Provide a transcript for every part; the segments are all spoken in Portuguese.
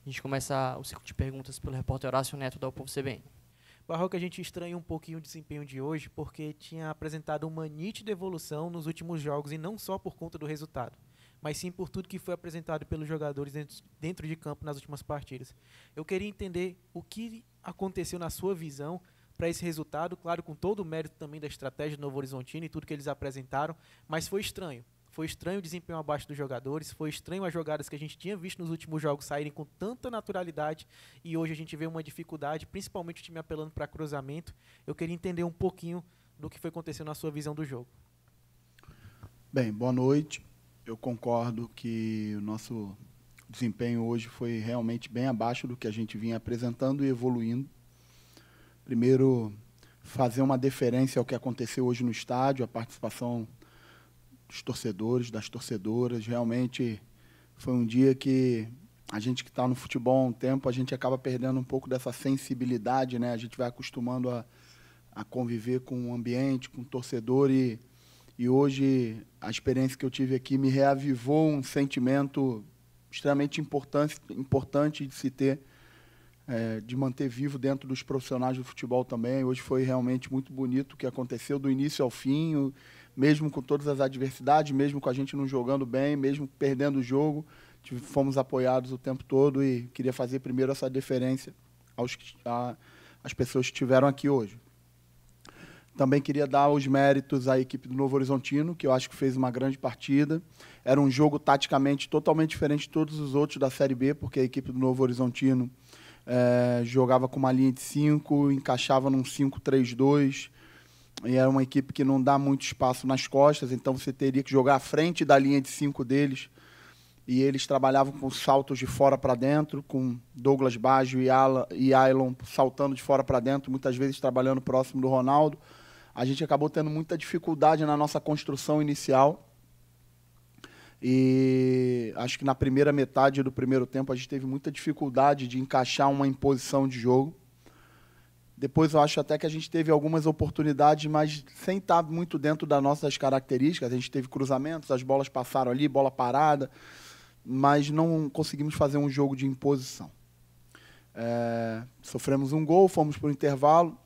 A gente começa o ciclo de perguntas pelo repórter Horácio Neto da O Povo CBN. Barroca, a gente estranha um pouquinho o desempenho de hoje porque tinha apresentado uma nítida evolução nos últimos jogos e não só por conta do resultado, mas sim por tudo que foi apresentado pelos jogadores dentro de campo nas últimas partidas. Eu queria entender o que aconteceu na sua visão para esse resultado, claro, com todo o mérito também da estratégia do Novo Horizontino e tudo que eles apresentaram, mas foi estranho. Foi estranho o desempenho abaixo dos jogadores, foi estranho as jogadas que a gente tinha visto nos últimos jogos saírem com tanta naturalidade e hoje a gente vê uma dificuldade, principalmente o time apelando para cruzamento. Eu queria entender um pouquinho do que foi acontecendo na sua visão do jogo. Bem, boa noite. Eu concordo que o nosso desempenho hoje foi realmente bem abaixo do que a gente vinha apresentando e evoluindo. Primeiro, fazer uma deferência ao que aconteceu hoje no estádio, a participação dos torcedores, das torcedoras. Realmente foi um dia que a gente que está no futebol há um tempo, a gente acaba perdendo um pouco dessa sensibilidade, né? A gente vai acostumando a conviver com o ambiente, com o torcedor e hoje a experiência que eu tive aqui me reavivou um sentimento extremamente importante de se ter, de manter vivo dentro dos profissionais do futebol também. Hoje foi realmente muito bonito o que aconteceu do início ao fim, mesmo com todas as adversidades, mesmo com a gente não jogando bem, mesmo perdendo o jogo, fomos apoiados o tempo todo e queria fazer primeiro essa deferência às pessoas que estiveram aqui hoje. Também queria dar os méritos à equipe do Novo Horizontino, que eu acho que fez uma grande partida. Era um jogo taticamente totalmente diferente de todos os outros da Série B, porque a equipe do Novo Horizontino jogava com uma linha de 5, encaixava num 5-3-2, e era uma equipe que não dá muito espaço nas costas, então você teria que jogar à frente da linha de 5 deles, e eles trabalhavam com saltos de fora para dentro, com Douglas Baggio e Ailon saltando de fora para dentro, muitas vezes trabalhando próximo do Ronaldo. A gente acabou tendo muita dificuldade na nossa construção inicial, e acho que na primeira metade do primeiro tempo a gente teve muita dificuldade de encaixar uma imposição de jogo. Depois eu acho até que a gente teve algumas oportunidades, mas sem estar muito dentro das nossas características. A gente teve cruzamentos, as bolas passaram ali, bola parada, mas não conseguimos fazer um jogo de imposição. Sofremos um gol, fomos para o intervalo,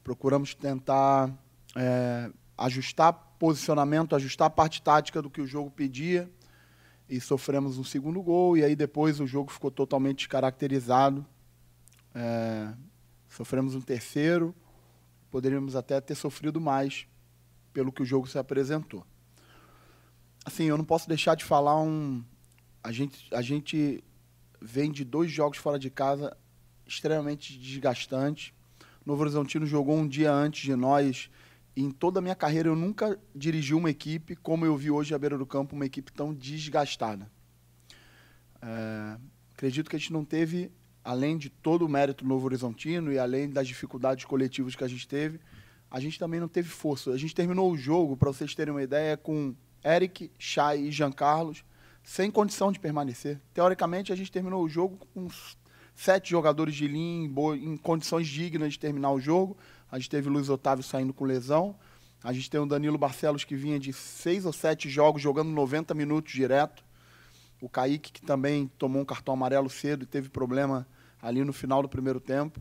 procuramos tentar ajustar posicionamento, ajustar a parte tática do que o jogo pedia, e sofremos um segundo gol, e aí depois o jogo ficou totalmente descaracterizado. Sofremos um terceiro, poderíamos até ter sofrido mais pelo que o jogo se apresentou. Assim, eu não posso deixar de falar a gente vem de 2 jogos fora de casa extremamente desgastantes. O Novo Horizontino jogou um dia antes de nós, e em toda a minha carreira eu nunca dirigi uma equipe como eu vi hoje à beira do campo, uma equipe tão desgastada. Acredito que a gente não teve, além de todo o mérito do Novo Horizontino e além das dificuldades coletivas que a gente também não teve força. A gente terminou o jogo, para vocês terem uma ideia, com Eric, Chay e Jean Carlos sem condição de permanecer. Teoricamente, a gente terminou o jogo com 7 jogadores de linha em condições dignas de terminar o jogo. A gente teve o Luiz Otávio saindo com lesão. A gente tem o Danilo Barcelos, que vinha de 6 ou 7 jogos, jogando 90 minutos direto. O Kaique, que também tomou um cartão amarelo cedo e teve problema ali no final do primeiro tempo.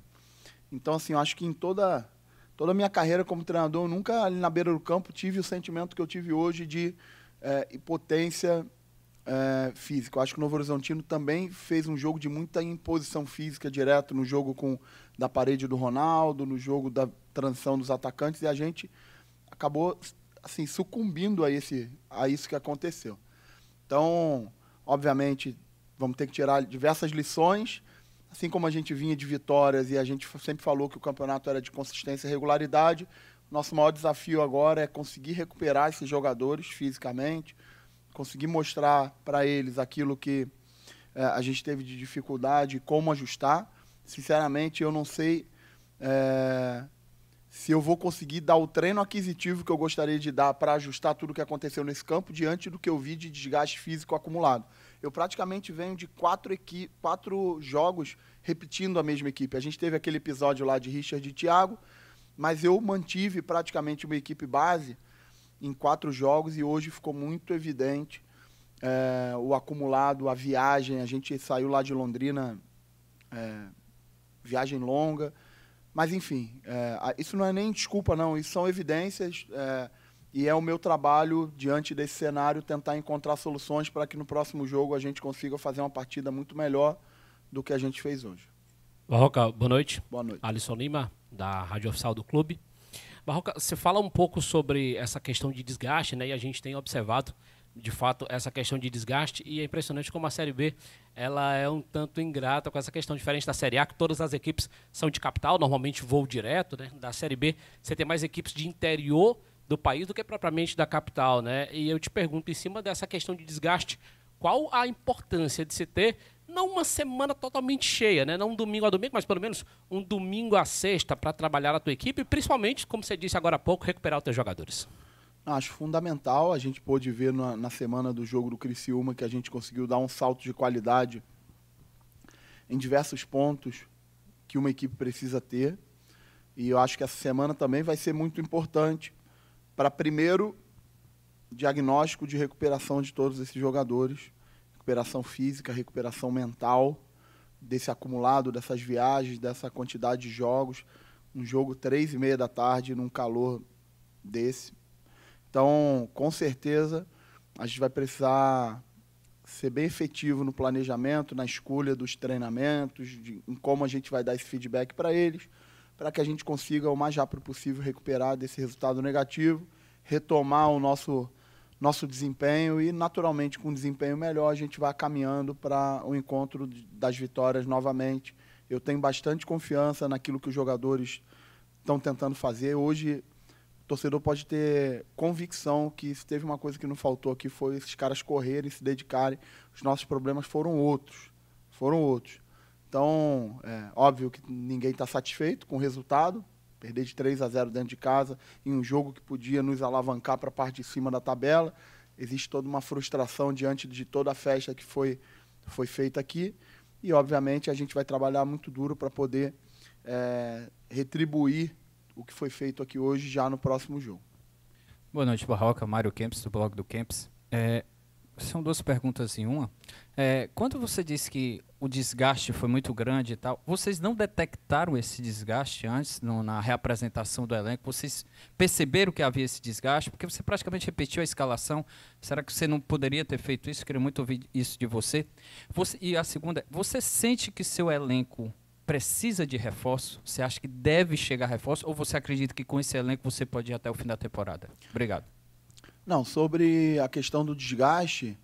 Então, assim, eu acho que em toda a minha carreira como treinador, eu nunca ali na beira do campo tive o sentimento que eu tive hoje de impotência física. Eu acho que o Novo Horizontino também fez um jogo de muita imposição física direto no jogo da parede do Ronaldo, no jogo da transição dos atacantes, e a gente acabou assim, sucumbindo a isso que aconteceu. Então, obviamente, vamos ter que tirar diversas lições, assim como a gente vinha de vitórias e a gente sempre falou que o campeonato era de consistência e regularidade. Nosso maior desafio agora é conseguir recuperar esses jogadores fisicamente, conseguir mostrar para eles aquilo que a gente teve de dificuldade, como ajustar. Sinceramente, eu não sei se eu vou conseguir dar o treino aquisitivo que eu gostaria de dar para ajustar tudo o que aconteceu nesse campo diante do que eu vi de desgaste físico acumulado. Eu praticamente venho de 4 jogos repetindo a mesma equipe. A gente teve aquele episódio lá de Richard e Thiago, mas eu mantive praticamente uma equipe base em 4 jogos e hoje ficou muito evidente o acumulado, a viagem, a gente saiu lá de Londrina, viagem longa, mas enfim, isso não é nem desculpa não, isso são evidências, e é o meu trabalho, diante desse cenário, tentar encontrar soluções para que no próximo jogo a gente consiga fazer uma partida muito melhor do que a gente fez hoje. Barroca, boa noite. Boa noite. Alisson Lima, da Rádio Oficial do Clube. Barroca, você fala um pouco sobre essa questão de desgaste, né? E a gente tem observado, de fato, essa questão de desgaste, e é impressionante como a Série B ela é um tanto ingrata com essa questão, diferente da Série A, que todas as equipes são de capital, normalmente voo direto, né? Da Série B, você tem mais equipes de interior do país do que propriamente da capital, né? E eu te pergunto, em cima dessa questão de desgaste, qual a importância de se ter, não uma semana totalmente cheia, né? Não um domingo a domingo, mas pelo menos um domingo a sexta para trabalhar a tua equipe e principalmente, como você disse agora há pouco, recuperar os teus jogadores? Acho fundamental. A gente pôde ver na semana do jogo do Criciúma que a gente conseguiu dar um salto de qualidade em diversos pontos que uma equipe precisa ter. E eu acho que essa semana também vai ser muito importante para, primeiro, diagnóstico de recuperação de todos esses jogadores, recuperação física, recuperação mental, desse acumulado, dessas viagens, dessa quantidade de jogos, um jogo 3h30 da tarde, num calor desse. Então, com certeza, a gente vai precisar ser bem efetivo no planejamento, na escolha dos treinamentos, em como a gente vai dar esse feedback para eles, para que a gente consiga, o mais rápido possível, recuperar desse resultado negativo, retomar o nosso desempenho e, naturalmente, com um desempenho melhor, a gente vai caminhando para o encontro das vitórias novamente. Eu tenho bastante confiança naquilo que os jogadores estão tentando fazer. Hoje, o torcedor pode ter convicção que se teve uma coisa que não faltou aqui foi esses caras correrem, se dedicarem. Os nossos problemas foram outros. Então, óbvio que ninguém está satisfeito com o resultado. Perder de 3-0 dentro de casa, em um jogo que podia nos alavancar para a parte de cima da tabela. Existe toda uma frustração diante de toda a festa que foi feita aqui. E, obviamente, a gente vai trabalhar muito duro para poder retribuir o que foi feito aqui hoje já no próximo jogo. Boa noite, Barroca. Mário Kempis, do blog do Kempis. São duas perguntas em uma. Quando você disse que o desgaste foi muito grande e tal, vocês não detectaram esse desgaste antes, na reapresentação do elenco? Vocês perceberam que havia esse desgaste? Porque você praticamente repetiu a escalação. Será que você não poderia ter feito isso? Queria muito ouvir isso de você. E a segunda, você sente que seu elenco precisa de reforço? Você acha que deve chegar reforço? Ou você acredita que com esse elenco você pode ir até o fim da temporada? Obrigado. Não, sobre a questão do desgaste,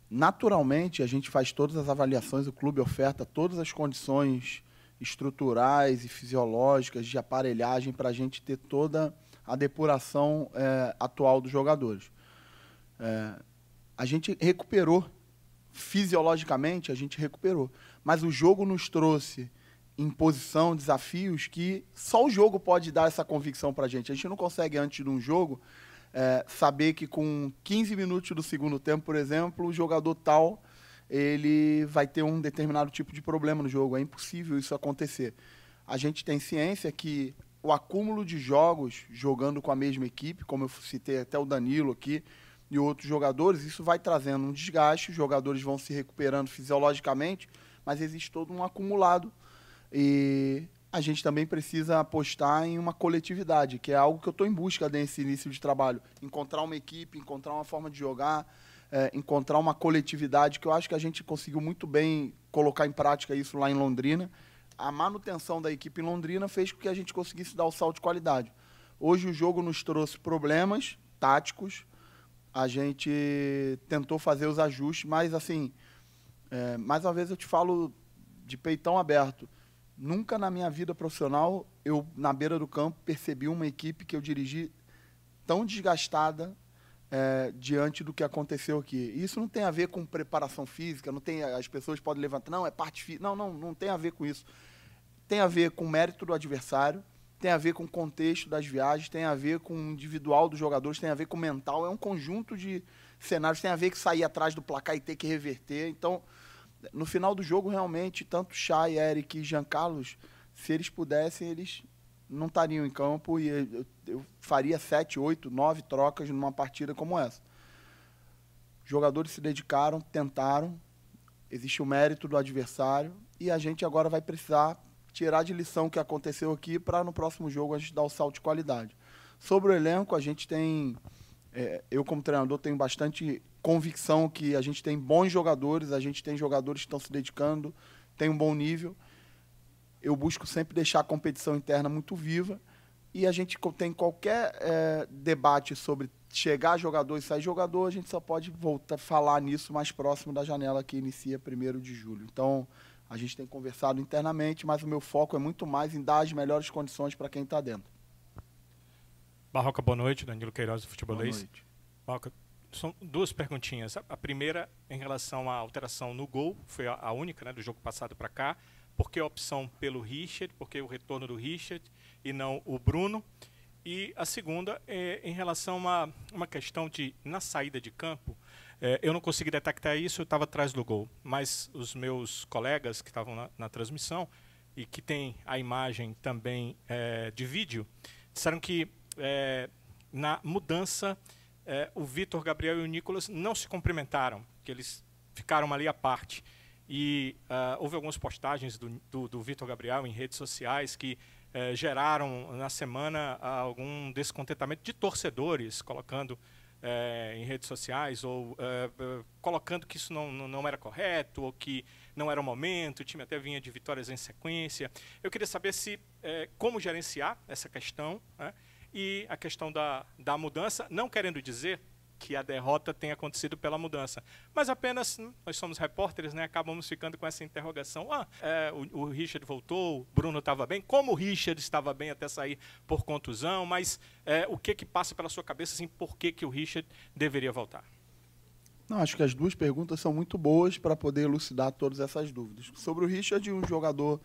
naturalmente a gente faz todas as avaliações, o clube oferta todas as condições estruturais e fisiológicas de aparelhagem para a gente ter toda a depuração atual dos jogadores. A gente recuperou, fisiologicamente a gente recuperou, mas o jogo nos trouxe imposição, desafios que só o jogo pode dar essa convicção para a gente. A gente não consegue, antes de um jogo, saber que com 15 minutos do segundo tempo, por exemplo, o jogador tal ele vai ter um determinado tipo de problema no jogo. É impossível isso acontecer. A gente tem ciência que o acúmulo de jogos jogando com a mesma equipe, como eu citei até o Danilo aqui e outros jogadores, isso vai trazendo um desgaste, os jogadores vão se recuperando fisiologicamente, mas existe todo um acumulado. E a gente também precisa apostar em uma coletividade, que é algo que eu estou em busca nesse início de trabalho. Encontrar uma equipe, encontrar uma forma de jogar, encontrar uma coletividade, que eu acho que a gente conseguiu muito bem colocar em prática isso lá em Londrina. A manutenção da equipe em Londrina fez com que a gente conseguisse dar o salto de qualidade. Hoje o jogo nos trouxe problemas táticos, a gente tentou fazer os ajustes, mas assim, mais uma vez eu te falo de peitão aberto. Nunca na minha vida profissional, eu, na beira do campo, percebi uma equipe que eu dirigi tão desgastada diante do que aconteceu aqui. Isso não tem a ver com preparação física, não tem, as pessoas podem levantar, não, é parte física. Não tem a ver com isso. Tem a ver com o mérito do adversário, tem a ver com o contexto das viagens, tem a ver com o individual dos jogadores, tem a ver com o mental, é um conjunto de cenários, tem a ver com sair atrás do placar e ter que reverter. Então, no final do jogo, realmente, tanto Chay, Eric e Jean Carlos, se eles pudessem, eles não estariam em campo e eu faria 7, 8, 9 trocas numa partida como essa. Os jogadores se dedicaram, tentaram, existe o mérito do adversário e a gente agora vai precisar tirar de lição o que aconteceu aqui para no próximo jogo a gente dar o salto de qualidade. Sobre o elenco, a gente tem, eu como treinador tenho bastante convicção que a gente tem bons jogadores, a gente tem jogadores que estão se dedicando, tem um bom nível. Eu busco sempre deixar a competição interna muito viva e a gente tem qualquer debate sobre chegar jogador e sair jogador, a gente só pode voltar a falar nisso mais próximo da janela que inicia 1º de julho. Então, a gente tem conversado internamente, mas o meu foco é muito mais em dar as melhores condições para quem está dentro. Barroca, boa noite. Danilo Queiroz, do Futebolês. Boa noite. Barroca, são 2 perguntinhas. A primeira, em relação à alteração no gol, foi a única, né, do jogo passado para cá. Por que a opção pelo Richard? Por que o retorno do Richard e não o Bruno? E a segunda é em relação a uma questão de, na saída de campo, eu não consegui detectar isso, eu estava atrás do gol. Mas os meus colegas que estavam na transmissão e que têm a imagem também de vídeo, disseram que na mudança o Vitor Gabriel e o Nicolas não se cumprimentaram, que eles ficaram ali à parte. E houve algumas postagens do Vitor Gabriel em redes sociais que geraram na semana algum descontentamento de torcedores, colocando em redes sociais ou colocando que isso não era correto ou que não era o momento, o time até vinha de vitórias em sequência. Eu queria saber como gerenciar essa questão, né? E a questão da mudança, não querendo dizer que a derrota tenha acontecido pela mudança, mas apenas, nós somos repórteres, né, acabamos ficando com essa interrogação. O Richard voltou, o Bruno estava bem, como o Richard estava bem até sair por contusão, mas o que passa pela sua cabeça, assim, por que o Richard deveria voltar? Não, acho que as 2 perguntas são muito boas para poder elucidar todas essas dúvidas. Sobre o Richard, um jogador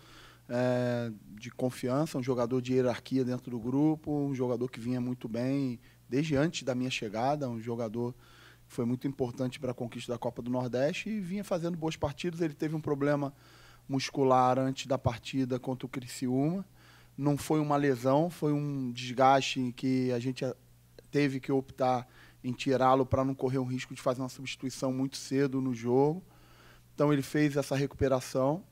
de confiança, um jogador de hierarquia dentro do grupo, um jogador que vinha muito bem desde antes da minha chegada, um jogador que foi muito importante para a conquista da Copa do Nordeste e vinha fazendo boas partidas. Ele teve um problema muscular antes da partida contra o Criciúma. Não foi uma lesão, foi um desgaste que a gente teve que optar em tirá-lo para não correr o risco de fazer uma substituição muito cedo no jogo. Então ele fez essa recuperação.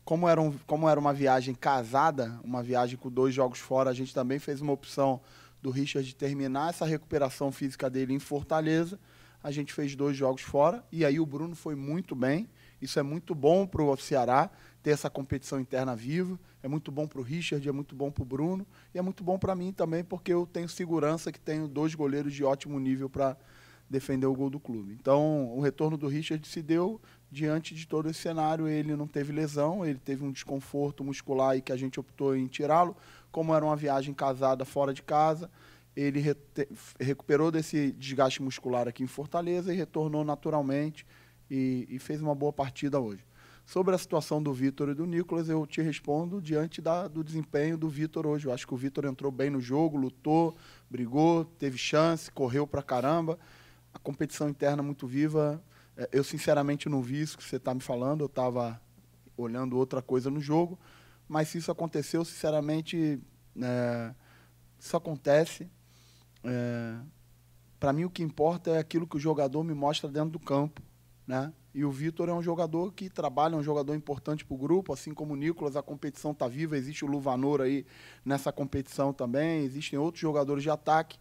Como era uma viagem casada, uma viagem com 2 jogos fora, a gente também fez uma opção do Richard terminar essa recuperação física dele em Fortaleza. A gente fez 2 jogos fora e aí o Bruno foi muito bem. Isso é muito bom para o Ceará, ter essa competição interna viva. É muito bom para o Richard, é muito bom para o Bruno e é muito bom para mim também, porque eu tenho segurança que tenho 2 goleiros de ótimo nível para defender o gol do clube. Então, o retorno do Richard se deu diante de todo esse cenário. Ele não teve lesão, ele teve um desconforto muscular e que a gente optou em tirá-lo. Como era uma viagem casada fora de casa, ele recuperou desse desgaste muscular aqui em Fortaleza e retornou naturalmente e fez uma boa partida hoje. Sobre a situação do Vitor e do Nicolas, eu te respondo diante do desempenho do Vitor hoje. Eu acho que o Vitor entrou bem no jogo, lutou, brigou, teve chance, correu pra caramba. A competição interna muito viva. Eu, sinceramente, não vi isso que você está me falando. Eu estava olhando outra coisa no jogo. Mas se isso aconteceu, sinceramente, isso acontece. Para mim, o que importa é aquilo que o jogador me mostra dentro do campo, né? E o Vitor é um jogador que trabalha, é um jogador importante para o grupo, assim como o Nicolas. A competição está viva, existe o Luvanor aí nessa competição também, existem outros jogadores de ataque.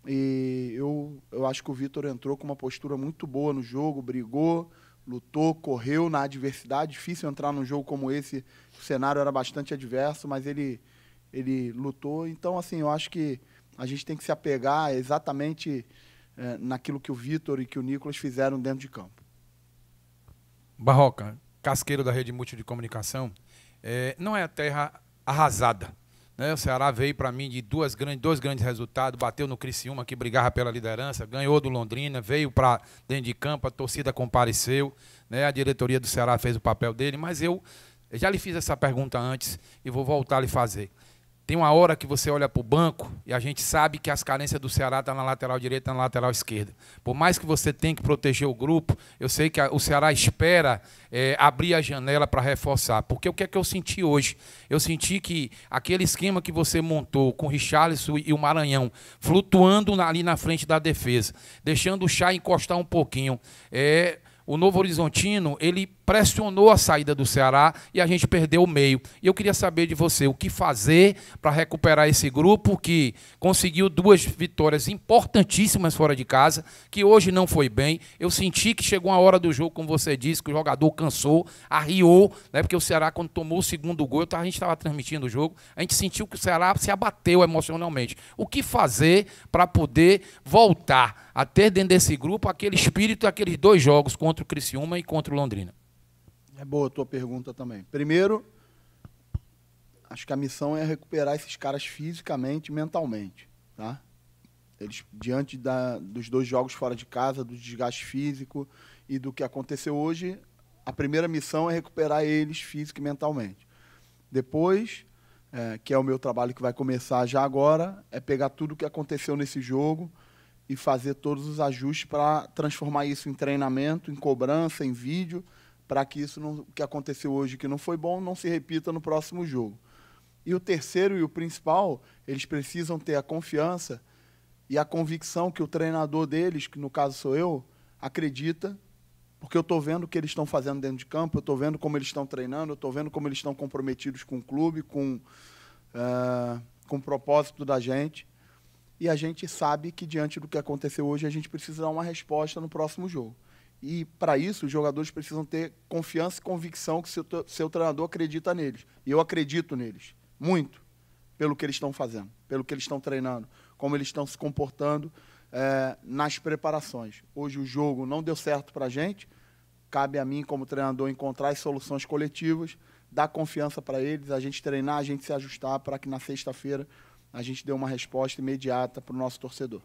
E eu acho que o Vitor entrou com uma postura muito boa no jogo, brigou, lutou, correu na adversidade. Difícil entrar num jogo como esse, o cenário era bastante adverso, mas ele lutou. Então, assim, eu acho que a gente tem que se apegar exatamente naquilo que o Vitor e que o Nicolas fizeram dentro de campo. Barroca, casqueiro da Rede Múltipla de Comunicação, não é a terra arrasada, né? O Ceará veio para mim de dois grandes resultados, bateu no Criciúma, que brigava pela liderança, ganhou do Londrina, veio para dentro de campo, a torcida compareceu, né? A diretoria do Ceará fez o papel dele, mas eu já lhe fiz essa pergunta antes e vou voltar a lhe fazer. Tem uma hora que você olha para o banco e a gente sabe que as carências do Ceará estão na lateral direita e na lateral esquerda. Por mais que você tenha que proteger o grupo, eu sei que o Ceará espera abrir a janela para reforçar. Porque o que é que eu senti hoje? Eu senti que aquele esquema que você montou com o Richarlison e o Maranhão flutuando ali na frente da defesa, deixando o Chay encostar um pouquinho, o Novo Horizontino, ele pressionou a saída do Ceará e a gente perdeu o meio. E eu queria saber de você o que fazer para recuperar esse grupo que conseguiu 2 vitórias importantíssimas fora de casa, que hoje não foi bem. Eu senti que chegou uma hora do jogo, como você disse, que o jogador cansou, arriou, né, porque o Ceará, quando tomou o segundo gol, a gente estava transmitindo o jogo, a gente sentiu que o Ceará se abateu emocionalmente. O que fazer para poder voltar a ter dentro desse grupo aquele espírito daqueles 2 jogos contra o Criciúma e contra o Londrina? É boa a tua pergunta também. Primeiro, acho que a missão é recuperar esses caras fisicamente e mentalmente. Tá? Eles, diante dos 2 jogos fora de casa, do desgaste físico e do que aconteceu hoje, a primeira missão é recuperar eles físico e mentalmente. Depois, que é o meu trabalho que vai começar já agora, é pegar tudo o que aconteceu nesse jogo e fazer todos os ajustes para transformar isso em treinamento, em cobrança, em vídeo, para que isso que aconteceu hoje, que não foi bom, não se repita no próximo jogo. E o terceiro e o principal, eles precisam ter a confiança e a convicção que o treinador deles, que no caso sou eu, acredita, porque eu estou vendo o que eles estão fazendo dentro de campo, eu estou vendo como eles estão treinando, eu estou vendo como eles estão comprometidos com o clube, com o propósito da gente. E a gente sabe que, diante do que aconteceu hoje, a gente precisa dar uma resposta no próximo jogo. E, para isso, os jogadores precisam ter confiança e convicção que seu treinador acredita neles. E eu acredito neles, muito, pelo que eles estão fazendo, pelo que eles estão treinando, como eles estão se comportando nas preparações. Hoje o jogo não deu certo para a gente, cabe a mim, como treinador, encontrar as soluções coletivas, dar confiança para eles, a gente treinar, a gente se ajustar para que na sexta-feira a gente dê uma resposta imediata para o nosso torcedor.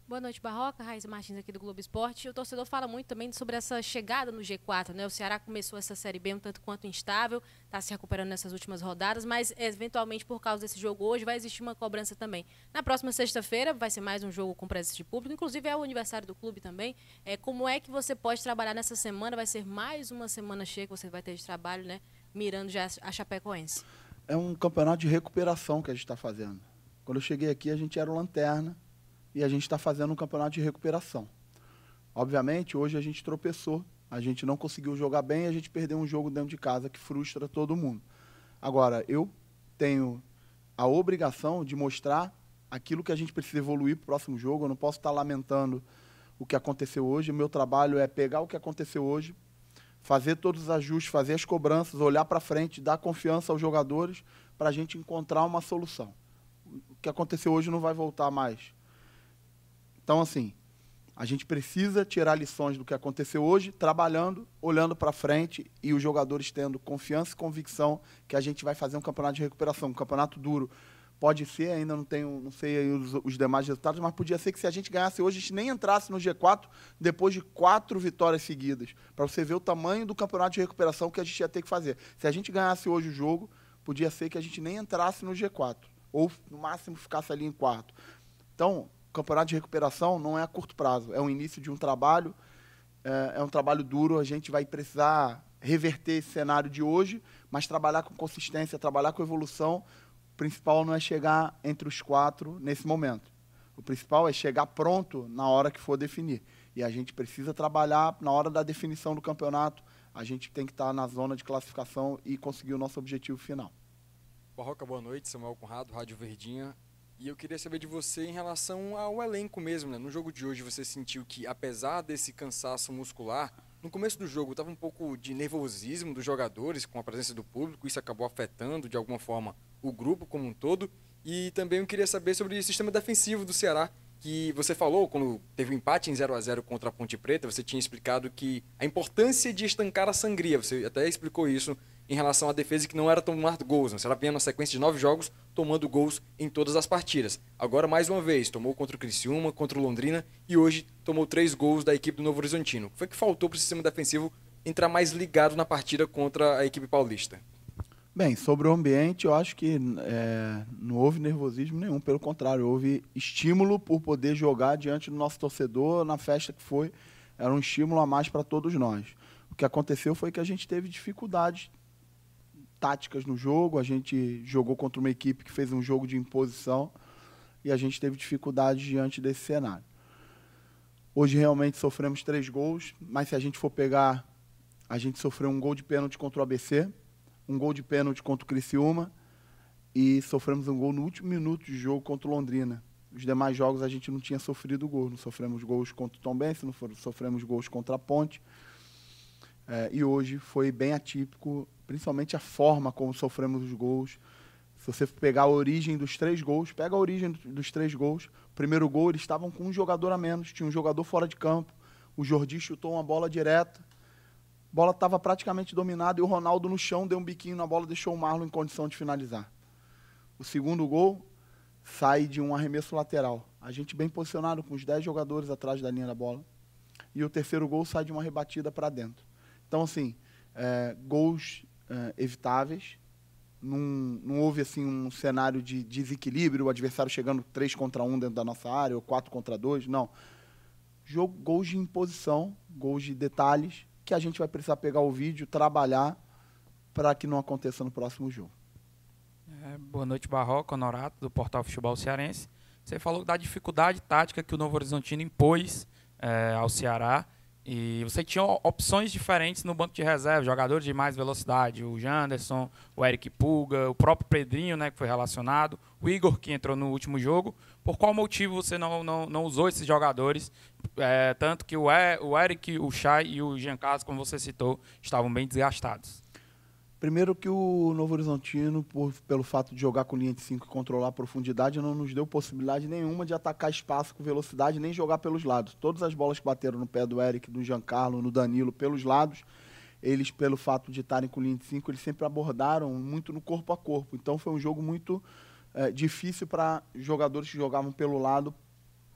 Boa noite, Barroca. Raíssa Martins aqui do Globo Esporte. O torcedor fala muito também sobre essa chegada no G4, né? O Ceará começou essa Série B um tanto quanto instável, está se recuperando nessas últimas rodadas, mas eventualmente por causa desse jogo hoje vai existir uma cobrança também. Na próxima sexta-feira vai ser mais um jogo com presença de público, inclusive é o aniversário do clube também. Como é que você pode trabalhar nessa semana? Vai ser mais uma semana cheia que você vai ter de trabalho, né? Mirando já a Chapecoense. É um campeonato de recuperação que a gente está fazendo. Quando eu cheguei aqui, a gente era o lanterna, e a gente está fazendo um campeonato de recuperação. Obviamente, hoje a gente tropeçou, a gente não conseguiu jogar bem, a gente perdeu um jogo dentro de casa que frustra todo mundo. Agora, eu tenho a obrigação de mostrar aquilo que a gente precisa evoluir para o próximo jogo. Eu não posso estar lamentando o que aconteceu hoje. O meu trabalho é pegar o que aconteceu hoje, fazer todos os ajustes, fazer as cobranças, olhar para frente, dar confiança aos jogadores para a gente encontrar uma solução. O que aconteceu hoje não vai voltar mais. Então, assim, a gente precisa tirar lições do que aconteceu hoje, trabalhando, olhando para frente e os jogadores tendo confiança e convicção que a gente vai fazer um campeonato de recuperação, um campeonato duro. Pode ser, ainda não sei aí os demais resultados, mas podia ser que se a gente ganhasse hoje, a gente nem entrasse no G4 depois de 4 vitórias seguidas, para você ver o tamanho do campeonato de recuperação que a gente ia ter que fazer. Se a gente ganhasse hoje o jogo, podia ser que a gente nem entrasse no G4, ou no máximo ficasse ali em 4º. Então, o campeonato de recuperação não é a curto prazo, é o início de um trabalho, é um trabalho duro, a gente vai precisar reverter esse cenário de hoje, mas trabalhar com consistência, trabalhar com evolução. O principal não é chegar entre os 4 nesse momento. O principal é chegar pronto na hora que for definir. E a gente precisa trabalhar na hora da definição do campeonato, a gente tem que estar na zona de classificação e conseguir o nosso objetivo final. Barroca, boa noite, Samuel Conrado, Rádio Verdinha. E eu queria saber de você em relação ao elenco mesmo, né? No jogo de hoje você sentiu que, apesar desse cansaço muscular, no começo do jogo estava um pouco de nervosismo dos jogadores com a presença do público, isso acabou afetando de alguma forma o grupo como um todo. E também eu queria saber sobre o sistema defensivo do Ceará, que você falou quando teve um empate em 0-0 contra a Ponte Preta, você tinha explicado que a importância de estancar a sangria, você até explicou isso em relação à defesa, que não era tomar gols, né? Você vinha na sequência de 9 jogos tomando gols em todas as partidas. Agora, mais uma vez, tomou contra o Criciúma, contra o Londrina e hoje tomou 3 gols da equipe do Novo Horizontino. O que foi que faltou para o sistema defensivo entrar mais ligado na partida contra a equipe paulista? Bem, sobre o ambiente, eu acho que não houve nervosismo nenhum, pelo contrário, houve estímulo por poder jogar diante do nosso torcedor na festa que foi. Era um estímulo a mais para todos nós. O que aconteceu foi que a gente teve dificuldades táticas no jogo, a gente jogou contra uma equipe que fez um jogo de imposição e a gente teve dificuldades diante desse cenário. Hoje realmente sofremos 3 gols, mas se a gente for pegar, a gente sofreu um gol de pênalti contra o ABC, um gol de pênalti contra o Criciúma e sofremos um gol no último minuto de jogo contra o Londrina. Os demais jogos a gente não tinha sofrido gol, não sofremos gols contra o Tombense, não sofremos gols contra a Ponte. E hoje foi bem atípico, principalmente a forma como sofremos os gols. Se você pegar a origem dos 3 gols, pega a origem dos 3 gols. O primeiro gol, eles estavam com um jogador a menos, tinha um jogador fora de campo. O Jordi chutou uma bola direta. A bola estava praticamente dominada e o Ronaldo no chão deu um biquinho na bola e deixou o Marlon em condição de finalizar. O segundo gol sai de um arremesso lateral. A gente bem posicionado, com os 10 jogadores atrás da linha da bola. E o terceiro gol sai de uma rebatida para dentro. Então, assim, gols evitáveis. Não houve assim, um cenário de desequilíbrio, o adversário chegando 3 contra 1 dentro da nossa área, ou 4 contra 2. Não. Gols de imposição, gols de detalhes, que a gente vai precisar pegar o vídeo, trabalhar para que não aconteça no próximo jogo. Boa noite, Barroca, Honorato, do Portal Futebol Cearense. Você falou da dificuldade tática que o Novo Horizontino impôs ao Ceará. E você tinha opções diferentes no banco de reserva, jogadores de mais velocidade, o Janderson, o Eric Pulga, o próprio Pedrinho, né, que foi relacionado, o Igor, que entrou no último jogo. Por qual motivo você não usou esses jogadores? Tanto que o Eric, o Chay e o Jean Carlos, como você citou, estavam bem desgastados. Primeiro que o Novo Horizontino, pelo fato de jogar com linha de 5 e controlar a profundidade, não nos deu possibilidade nenhuma de atacar espaço com velocidade, nem jogar pelos lados. Todas as bolas que bateram no pé do Eric, do Giancarlo, no Danilo, pelos lados, eles, pelo fato de estarem com linha de 5, eles sempre abordaram muito no corpo a corpo. Então foi um jogo muito difícil para jogadores que jogavam pelo lado,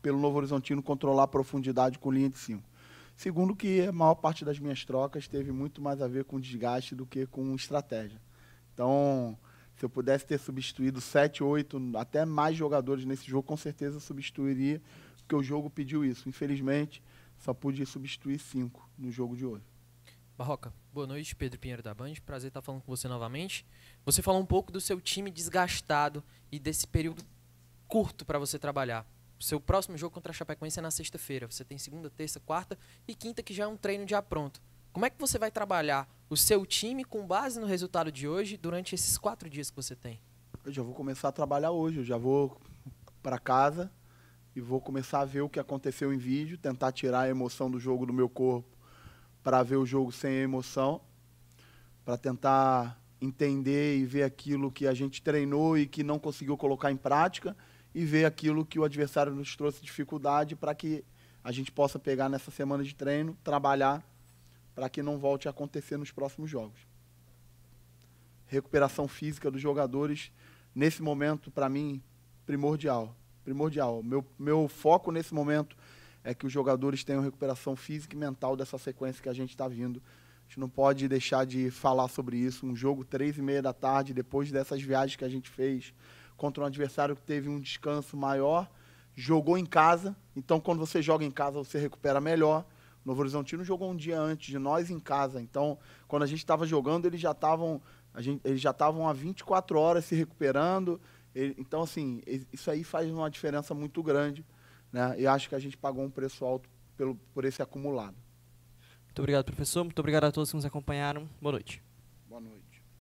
pelo Novo Horizontino, controlar a profundidade com linha de 5. Segundo que a maior parte das minhas trocas teve muito mais a ver com desgaste do que com estratégia. Então, se eu pudesse ter substituído 7, 8, até mais jogadores nesse jogo, com certeza eu substituiria, porque o jogo pediu isso. Infelizmente, só pude substituir 5 no jogo de hoje. Barroca, boa noite, Pedro Pinheiro da Band, prazer estar falando com você novamente. Você falou um pouco do seu time desgastado e desse período curto para você trabalhar. O seu próximo jogo contra a Chapecoense é na sexta-feira. Você tem segunda, terça, quarta e quinta, que já é um treino já pronto. Como é que você vai trabalhar o seu time com base no resultado de hoje durante esses 4 dias que você tem? Eu já vou começar a trabalhar hoje. Eu já vou para casa e vou começar a ver o que aconteceu em vídeo, tentar tirar a emoção do jogo do meu corpo para ver o jogo sem emoção, para tentar entender e ver aquilo que a gente treinou e que não conseguiu colocar em prática, e ver aquilo que o adversário nos trouxe dificuldade para que a gente possa pegar nessa semana de treino, trabalhar para que não volte a acontecer nos próximos jogos. Recuperação física dos jogadores, nesse momento, para mim, primordial. Meu foco nesse momento é que os jogadores tenham recuperação física e mental dessa sequência que a gente está vindo. A gente não pode deixar de falar sobre isso. Um jogo 3h30 da tarde, depois dessas viagens que a gente fez, contra um adversário que teve um descanso maior, jogou em casa. Então, quando você joga em casa, você recupera melhor. O Novo Horizontino jogou um dia antes de nós em casa. Então, quando a gente estava jogando, eles já estavam há 24 horas se recuperando. Então, assim, isso aí faz uma diferença muito grande, né? E acho que a gente pagou um preço alto por esse acumulado. Muito obrigado, professor. Muito obrigado a todos que nos acompanharam. Boa noite. Boa noite.